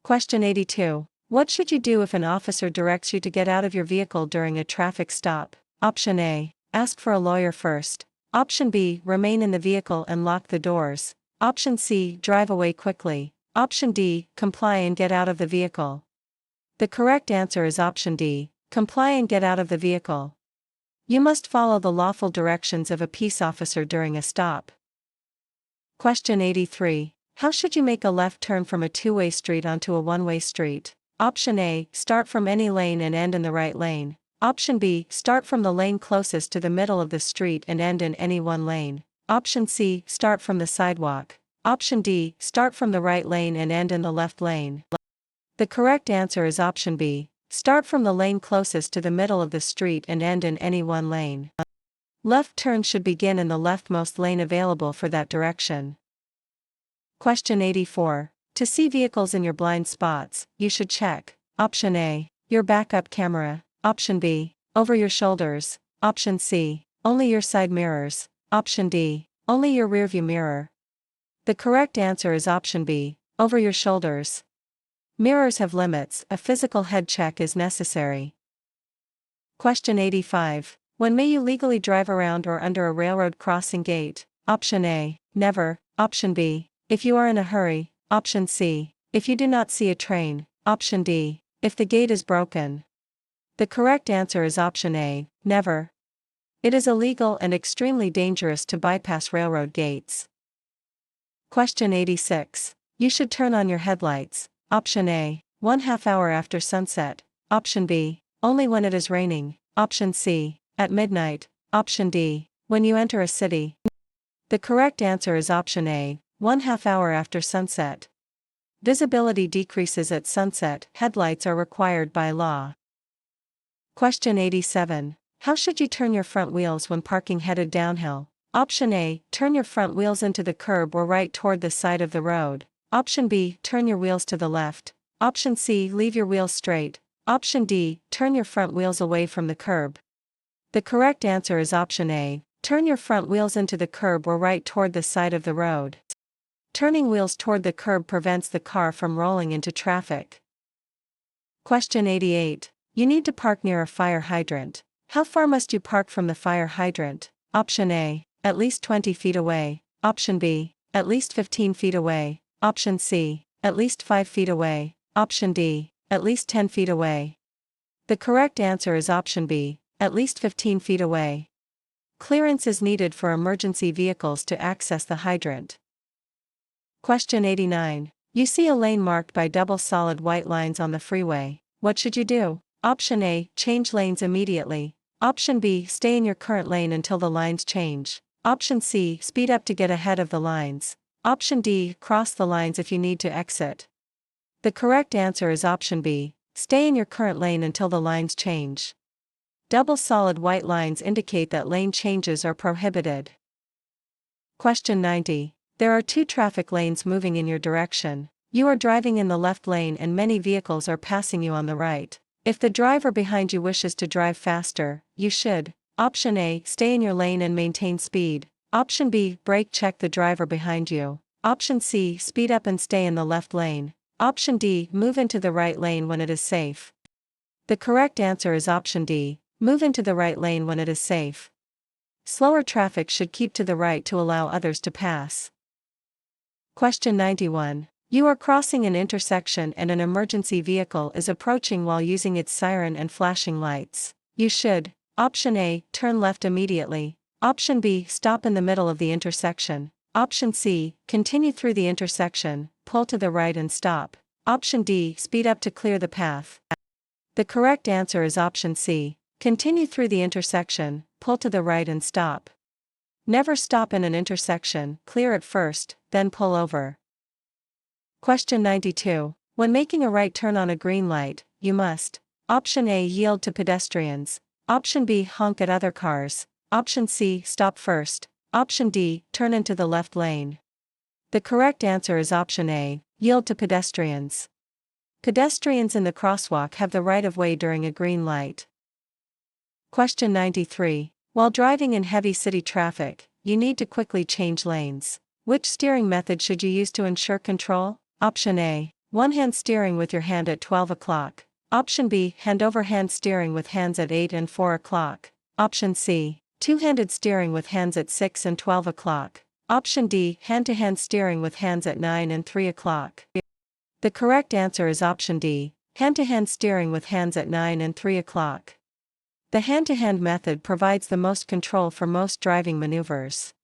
Question 82. What should you do if an officer directs you to get out of your vehicle during a traffic stop? Option A, ask for a lawyer first. Option B, remain in the vehicle and lock the doors. Option C, drive away quickly. Option D, comply and get out of the vehicle. The correct answer is option D, comply and get out of the vehicle. You must follow the lawful directions of a peace officer during a stop. Question 83. How should you make a left turn from a two-way street onto a one-way street? Option A, start from any lane and end in the right lane. Option B, start from the lane closest to the middle of the street and end in any one lane. Option C, start from the sidewalk. Option D, start from the right lane and end in the left lane. The correct answer is option B, start from the lane closest to the middle of the street and end in any one lane. Left turn should begin in the leftmost lane available for that direction. Question 84. To see vehicles in your blind spots, you should check. Option A, your backup camera. Option B, over your shoulders. Option C, only your side mirrors. Option D, only your rearview mirror. The correct answer is option B, over your shoulders. Mirrors have limits, a physical head check is necessary. Question 85. When may you legally drive around or under a railroad crossing gate? Option A, never. Option B, if you are in a hurry. Option C, if you do not see a train. Option D, if the gate is broken. The correct answer is option A, never. It is illegal and extremely dangerous to bypass railroad gates. Question 86. You should turn on your headlights. Option A, 1/2 hour after sunset. Option B, only when it is raining. Option C, at midnight. Option D, when you enter a city. The correct answer is option A, 1/2 hour after sunset. Visibility decreases at sunset, headlights are required by law. Question 87. How should you turn your front wheels when parking headed downhill? Option A, turn your front wheels into the curb or right toward the side of the road. Option B, turn your wheels to the left. Option C, leave your wheels straight. Option D, turn your front wheels away from the curb. The correct answer is option A, turn your front wheels into the curb or right toward the side of the road. Turning wheels toward the curb prevents the car from rolling into traffic. Question 88. You need to park near a fire hydrant. How far must you park from the fire hydrant? Option A, at least 20 feet away. Option B, at least 15 feet away. Option C, at least 5 feet away. Option D, at least 10 feet away. The correct answer is option B, at least 15 feet away. Clearance is needed for emergency vehicles to access the hydrant. Question 89. You see a lane marked by double solid white lines on the freeway. What should you do? Option A, change lanes immediately. Option B, stay in your current lane until the lines change. Option C, speed up to get ahead of the lines. Option D, cross the lines if you need to exit. The correct answer is option B, stay in your current lane until the lines change. Double solid white lines indicate that lane changes are prohibited. Question 90. There are 2 traffic lanes moving in your direction. You are driving in the left lane and many vehicles are passing you on the right. If the driver behind you wishes to drive faster, you should. Option A, stay in your lane and maintain speed. Option B, brake check the driver behind you. Option C, speed up and stay in the left lane. Option D, move into the right lane when it is safe. The correct answer is option D, move into the right lane when it is safe. Slower traffic should keep to the right to allow others to pass. Question 91. You are crossing an intersection and an emergency vehicle is approaching while using its siren and flashing lights. You should, Option A, turn left immediately. Option B, stop in the middle of the intersection. Option C, continue through the intersection, pull to the right and stop. Option D, speed up to clear the path. The correct answer is option C, continue through the intersection, pull to the right and stop. Never stop in an intersection, clear it first, then pull over. Question 92. When making a right turn on a green light, you must: Option A, yield to pedestrians. Option B, honk at other cars. Option C, stop first. Option D, turn into the left lane. The correct answer is option A, yield to pedestrians. Pedestrians in the crosswalk have the right of way during a green light. Question 93. While driving in heavy city traffic, you need to quickly change lanes. Which steering method should you use to ensure control? Option A, one-hand steering with your hand at 12 o'clock. Option B, hand-over-hand steering with hands at 8 and 4 o'clock. Option C, two-handed steering with hands at 6 and 12 o'clock. Option D, hand-to-hand steering with hands at 9 and 3 o'clock. The correct answer is option D, hand-to-hand steering with hands at 9 and 3 o'clock. The hand-to-hand method provides the most control for most driving maneuvers.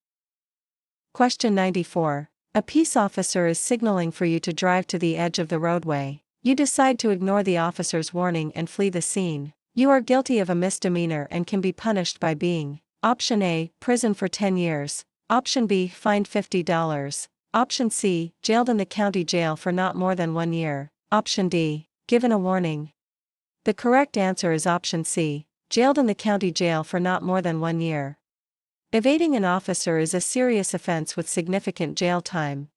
Question 94. A peace officer is signaling for you to drive to the edge of the roadway. You decide to ignore the officer's warning and flee the scene. You are guilty of a misdemeanor and can be punished by being: Option A, prison for 10 years. Option B, fined $50. Option C, jailed in the county jail for not more than 1 year. Option D, given a warning. The correct answer is option C, jailed in the county jail for not more than 1 year. Evading an officer is a serious offense with significant jail time.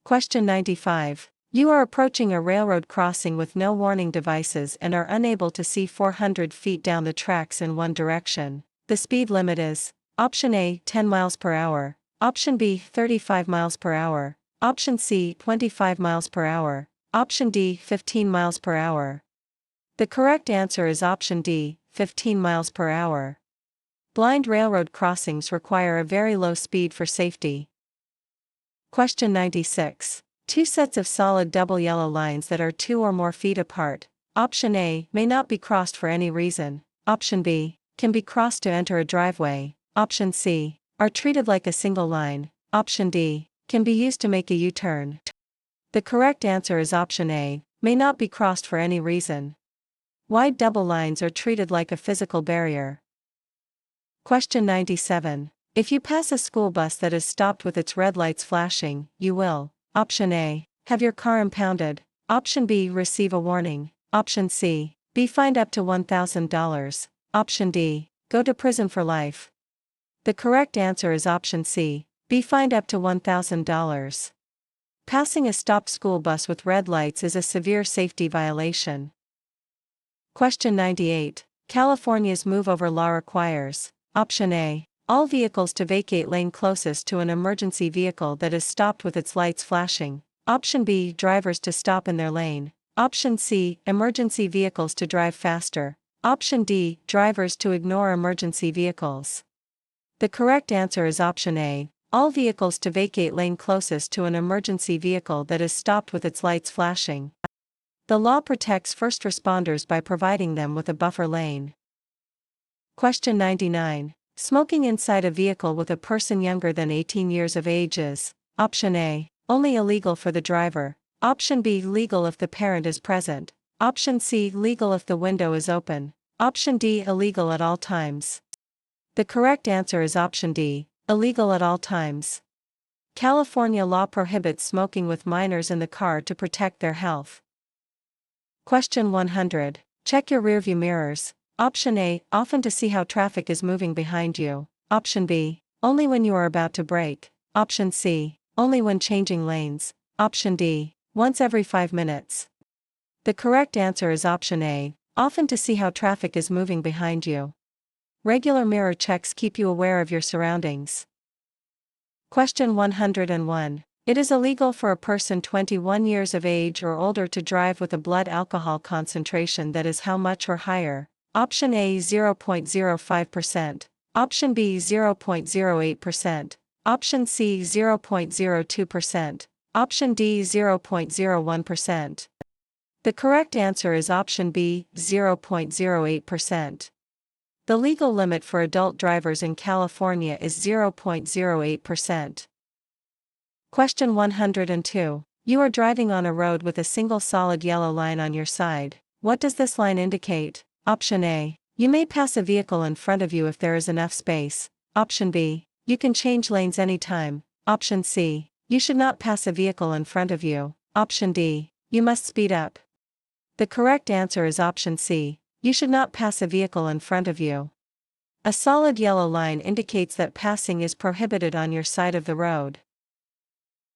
Question 95. You are approaching a railroad crossing with no warning devices and are unable to see 400 feet down the tracks in one direction. The speed limit is: Option A, 10 miles per hour. Option B, 35 miles per hour. Option C, 25 miles per hour. Option D, 15 miles per hour. The correct answer is option D, 15 miles per hour. Blind railroad crossings require a very low speed for safety. Question 96. Two sets of solid double yellow lines that are 2 or more feet apart. Option A, may not be crossed for any reason. Option B, can be crossed to enter a driveway. Option C, are treated like a single line. Option D, can be used to make a U-turn. The correct answer is option A, may not be crossed for any reason. Wide double lines are treated like a physical barrier. Question 97. If you pass a school bus that is stopped with its red lights flashing, you will: Option A, have your car impounded. Option B, receive a warning. Option C, be fined up to $1,000. Option D, go to prison for life. The correct answer is option C, be fined up to $1,000. Passing a stopped school bus with red lights is a severe safety violation. Question 98. California's move over law requires: Option A, all vehicles to vacate lane closest to an emergency vehicle that is stopped with its lights flashing. Option B, drivers to stop in their lane. Option C, emergency vehicles to drive faster. Option D, drivers to ignore emergency vehicles. The correct answer is option A, all vehicles to vacate lane closest to an emergency vehicle that is stopped with its lights flashing. The law protects first responders by providing them with a buffer lane. Question 99. Smoking inside a vehicle with a person younger than 18 years of age is: Option A, only illegal for the driver. Option B, legal if the parent is present. Option C, legal if the window is open. Option D, illegal at all times. The correct answer is option D, illegal at all times. California law prohibits smoking with minors in the car to protect their health. Question 100. Check your rearview mirrors. Option A, often to see how traffic is moving behind you. Option B, only when you are about to brake. Option C, only when changing lanes. Option D, once every 5 minutes. The correct answer is option A, often to see how traffic is moving behind you. Regular mirror checks keep you aware of your surroundings. Question 101. It is illegal for a person 21 years of age or older to drive with a blood alcohol concentration that is how much or higher? Option A, 0.05%. Option B, 0.08%. Option C 0.02%. Option D 0.01%. The correct answer is option B, 0.08%. The legal limit for adult drivers in California is 0.08%. Question 102. You are driving on a road with a single solid yellow line on your side. What does this line indicate? Option A. You may pass a vehicle in front of you if there is enough space. Option B. You can change lanes anytime. Option C. You should not pass a vehicle in front of you. Option D. You must speed up. The correct answer is option C. You should not pass a vehicle in front of you. A solid yellow line indicates that passing is prohibited on your side of the road.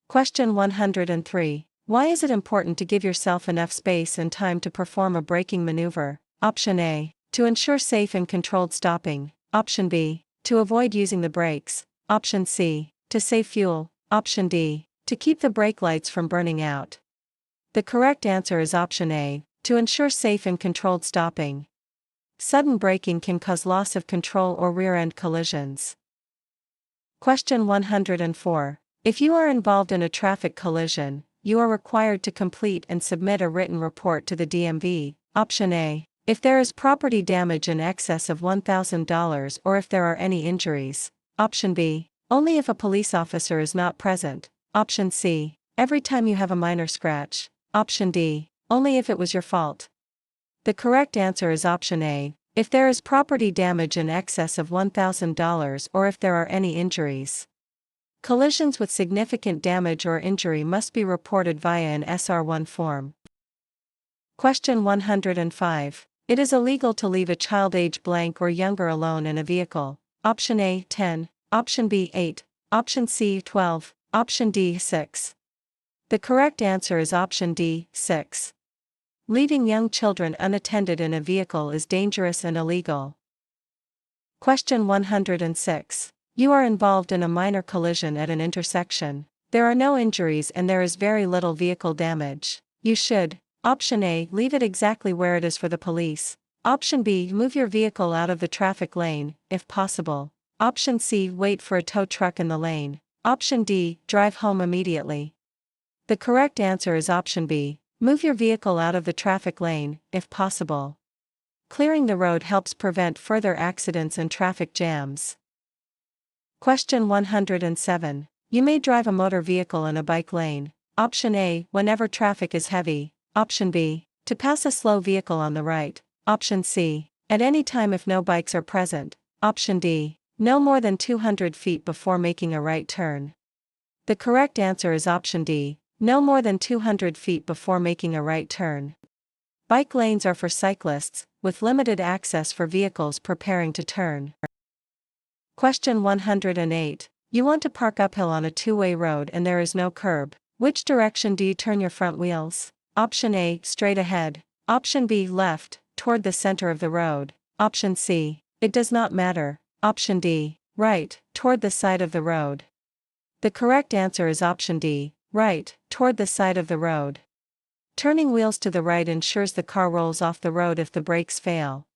Question 103. Why is it important to give yourself enough space and time to perform a braking maneuver? Option A. To ensure safe and controlled stopping. Option B. To avoid using the brakes. Option C. To save fuel. Option D. To keep the brake lights from burning out. The correct answer is option A. To ensure safe and controlled stopping. Sudden braking can cause loss of control or rear-end collisions. Question 104. If you are involved in a traffic collision, you are required to complete and submit a written report to the DMV. Option A. If there is property damage in excess of $1,000 or if there are any injuries. Option B. Only if a police officer is not present. Option C. Every time you have a minor scratch. Option D. Only if it was your fault. The correct answer is option A. If there is property damage in excess of $1,000 or if there are any injuries. Collisions with significant damage or injury must be reported via an SR1 form. Question 105. It is illegal to leave a child age blank or younger alone in a vehicle. Option A 10, option B 8, option C 12, option D 6. The correct answer is option D 6. Leaving young children unattended in a vehicle is dangerous and illegal. Question 106. You are involved in a minor collision at an intersection. There are no injuries and there is very little vehicle damage. You should, option A, leave it exactly where it is for the police. Option B, move your vehicle out of the traffic lane, if possible. Option C, wait for a tow truck in the lane. Option D, drive home immediately. The correct answer is option B, move your vehicle out of the traffic lane, if possible. Clearing the road helps prevent further accidents and traffic jams. Question 107. You may drive a motor vehicle in a bike lane. Option A, whenever traffic is heavy. Option B, to pass a slow vehicle on the right. Option C, at any time if no bikes are present. Option D, no more than 200 feet before making a right turn. The correct answer is option D, no more than 200 feet before making a right turn. Bike lanes are for cyclists, with limited access for vehicles preparing to turn. Question 108. You want to park uphill on a two-way road and there is no curb. Which direction do you turn your front wheels? Option A, straight ahead. Option B, left, toward the center of the road. Option C, it does not matter. Option D, right, toward the side of the road. The correct answer is option D, right, toward the side of the road. Turning wheels to the right ensures the car rolls off the road if the brakes fail.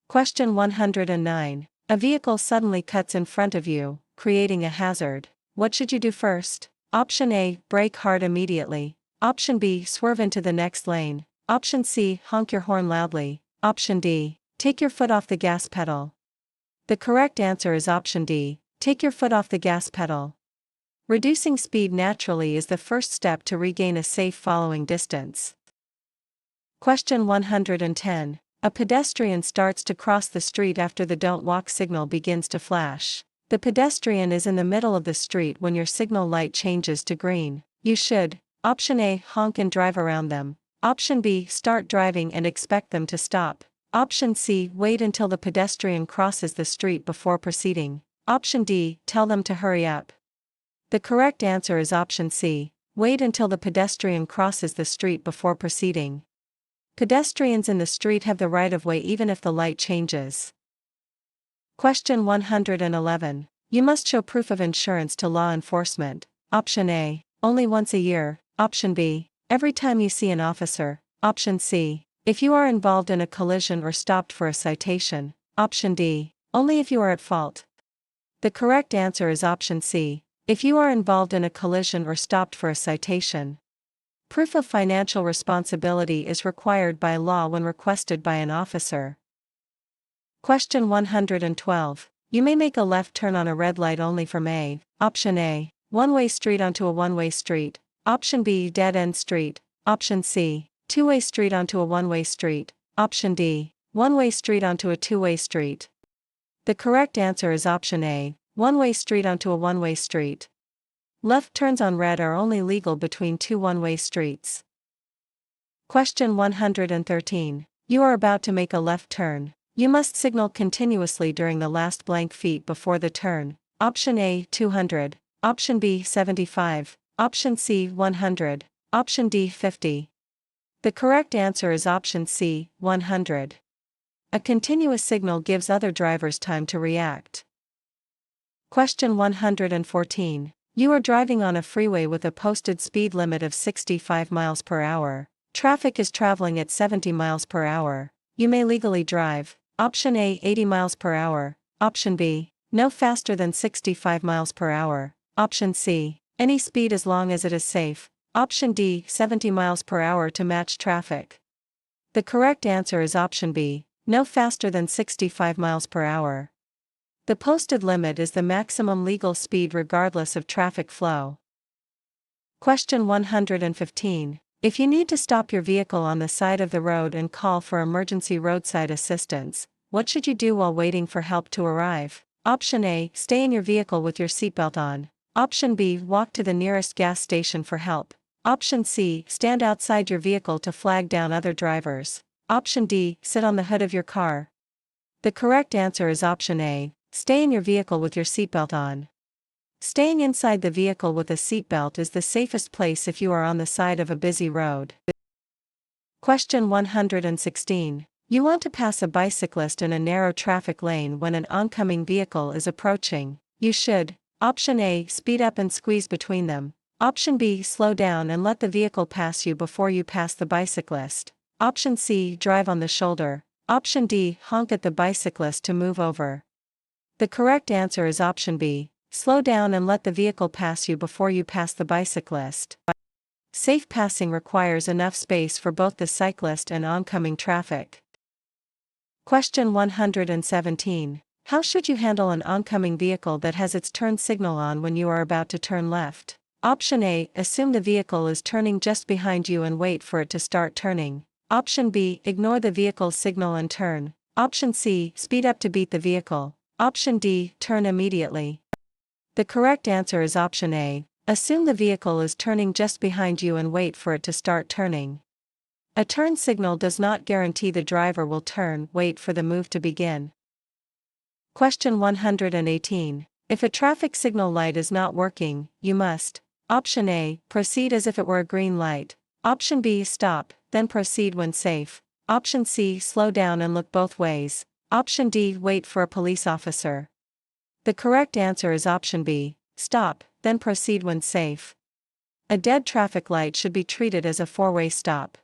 Question 109. A vehicle suddenly cuts in front of you, creating a hazard. What should you do first? Option A, brake hard immediately. Option B, swerve into the next lane. Option C, honk your horn loudly. Option D, take your foot off the gas pedal. The correct answer is option D, take your foot off the gas pedal. Reducing speed naturally is the first step to regain a safe following distance. Question 110. A pedestrian starts to cross the street after the don't walk signal begins to flash. The pedestrian is in the middle of the street when your signal light changes to green. You should, option A, honk and drive around them. Option B, start driving and expect them to stop. Option C, wait until the pedestrian crosses the street before proceeding. Option D, tell them to hurry up. The correct answer is option C, wait until the pedestrian crosses the street before proceeding. Pedestrians in the street have the right-of-way even if the light changes. Question 111. You must show proof of insurance to law enforcement. Option A, only once a year. Option B, every time you see an officer. Option C, if you are involved in a collision or stopped for a citation. Option D, only if you are at fault. The correct answer is option C, if you are involved in a collision or stopped for a citation. Proof of financial responsibility is required by law when requested by an officer. Question 112. You may make a left turn on a red light only from a, option A, one-way street onto a one-way street, option B, dead-end street, option C, two-way street onto a one-way street, option D, one-way street onto a two-way street. The correct answer is option A, one-way street onto a one-way street. Left turns on red are only legal between two one-way streets. Question 113. You are about to make a left turn. You must signal continuously during the last blank feet before the turn. Option A, 200. Option B, 75. Option C, 100. Option D, 50. The correct answer is option C, 100. A continuous signal gives other drivers time to react. Question 114. You are driving on a freeway with a posted speed limit of 65 miles per hour. Traffic is traveling at 70 miles per hour. You may legally drive. Option A, 80 miles per hour. Option B, no faster than 65 miles per hour. Option C, any speed as long as it is safe. Option D, 70 miles per hour to match traffic. The correct answer is option B, no faster than 65 miles per hour. The posted limit is the maximum legal speed regardless of traffic flow. Question 115. If you need to stop your vehicle on the side of the road and call for emergency roadside assistance, what should you do while waiting for help to arrive? Option A, stay in your vehicle with your seatbelt on. Option B, walk to the nearest gas station for help. Option C, stand outside your vehicle to flag down other drivers. Option D, sit on the hood of your car. The correct answer is option A, stay in your vehicle with your seatbelt on. Staying inside the vehicle with a seatbelt is the safest place if you are on the side of a busy road. Question 116. You want to pass a bicyclist in a narrow traffic lane when an oncoming vehicle is approaching. You should, option A, speed up and squeeze between them. Option B, slow down and let the vehicle pass you before you pass the bicyclist. Option C, drive on the shoulder. Option D, honk at the bicyclist to move over. The correct answer is option B, slow down and let the vehicle pass you before you pass the bicyclist. Safe passing requires enough space for both the cyclist and oncoming traffic. Question 117. How should you handle an oncoming vehicle that has its turn signal on when you are about to turn left? Option A, assume the vehicle is turning just behind you and wait for it to start turning. Option B, ignore the vehicle's signal and turn. Option C, speed up to beat the vehicle. Option D, turn immediately. The correct answer is option A, assume the vehicle is turning just behind you and wait for it to start turning. A turn signal does not guarantee the driver will turn, wait for the move to begin. Question 118. If a traffic signal light is not working, you must, option A, proceed as if it were a green light. Option B, stop, then proceed when safe. Option C, slow down and look both ways. Option D, wait for a police officer. The correct answer is option B, stop, then proceed when safe. A dead traffic light should be treated as a four-way stop.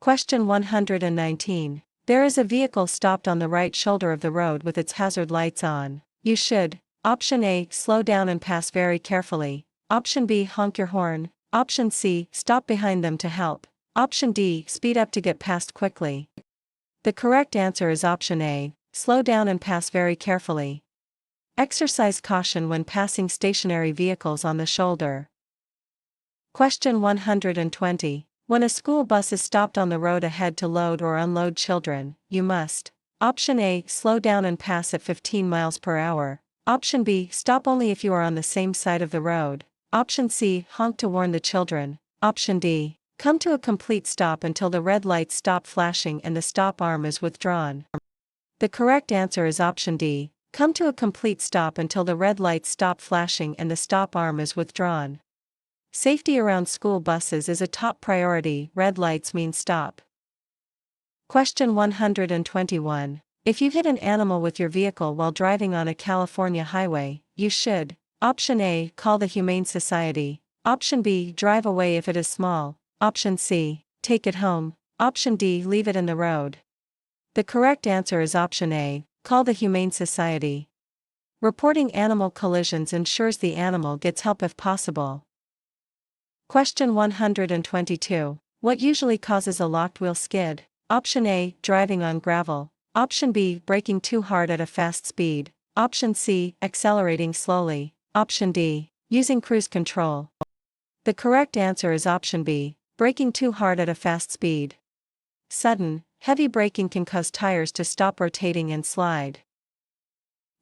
Question 119. There is a vehicle stopped on the right shoulder of the road with its hazard lights on. You should, option A, slow down and pass very carefully. Option B, honk your horn. Option C, stop behind them to help. Option D, speed up to get past quickly. The correct answer is option A, slow down and pass very carefully. Exercise caution when passing stationary vehicles on the shoulder. Question 120. When a school bus is stopped on the road ahead to load or unload children, you must, option A, slow down and pass at 15 miles per hour. Option B, stop only if you are on the same side of the road. Option C, honk to warn the children. Option D, come to a complete stop until the red lights stop flashing and the stop arm is withdrawn. The correct answer is option D, come to a complete stop until the red lights stop flashing and the stop arm is withdrawn. Safety around school buses is a top priority. Red lights mean stop. Question 121. If you hit an animal with your vehicle while driving on a California highway, you should, option A, call the Humane Society. Option B, drive away if it is small. Option C, take it home. Option D, leave it in the road. The correct answer is option A, call the Humane Society. Reporting animal collisions ensures the animal gets help if possible. Question 122. What usually causes a locked wheel skid? Option A, driving on gravel. Option B, braking too hard at a fast speed. Option C, accelerating slowly. Option D, using cruise control. The correct answer is option B, braking too hard at a fast speed. Sudden, heavy braking can cause tires to stop rotating and slide.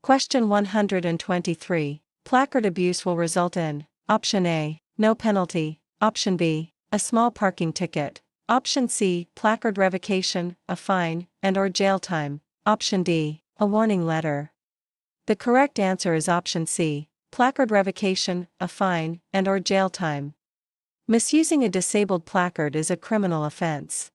Question 123. Placard abuse will result in Option A, no penalty. Option B, a small parking ticket. Option C, placard revocation, a fine, and/or jail time. Option D, a warning letter. The correct answer is option C, placard revocation, a fine, and/or jail time. Misusing a disabled placard is a criminal offense.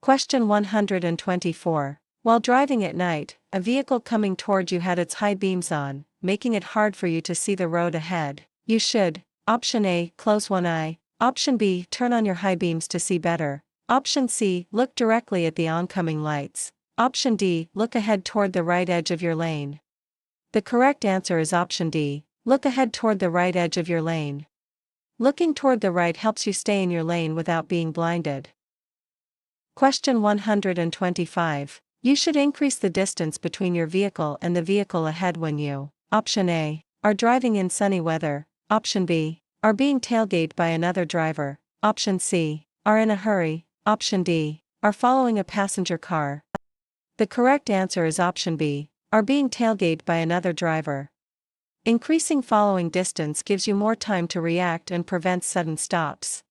Question 124. While driving at night, a vehicle coming toward you had its high beams on, making it hard for you to see the road ahead. You should, Option A, close one eye. Option B, turn on your high beams to see better. Option C, look directly at the oncoming lights. Option D, look ahead toward the right edge of your lane. The correct answer is option D, look ahead toward the right edge of your lane. Looking toward the right helps you stay in your lane without being blinded. Question 125. You should increase the distance between your vehicle and the vehicle ahead when you, Option A, are driving in sunny weather. Option B, are being tailgated by another driver. Option C, are in a hurry. Option D, are following a passenger car. The correct answer is option B, are being tailgated by another driver. Increasing following distance gives you more time to react and prevents sudden stops.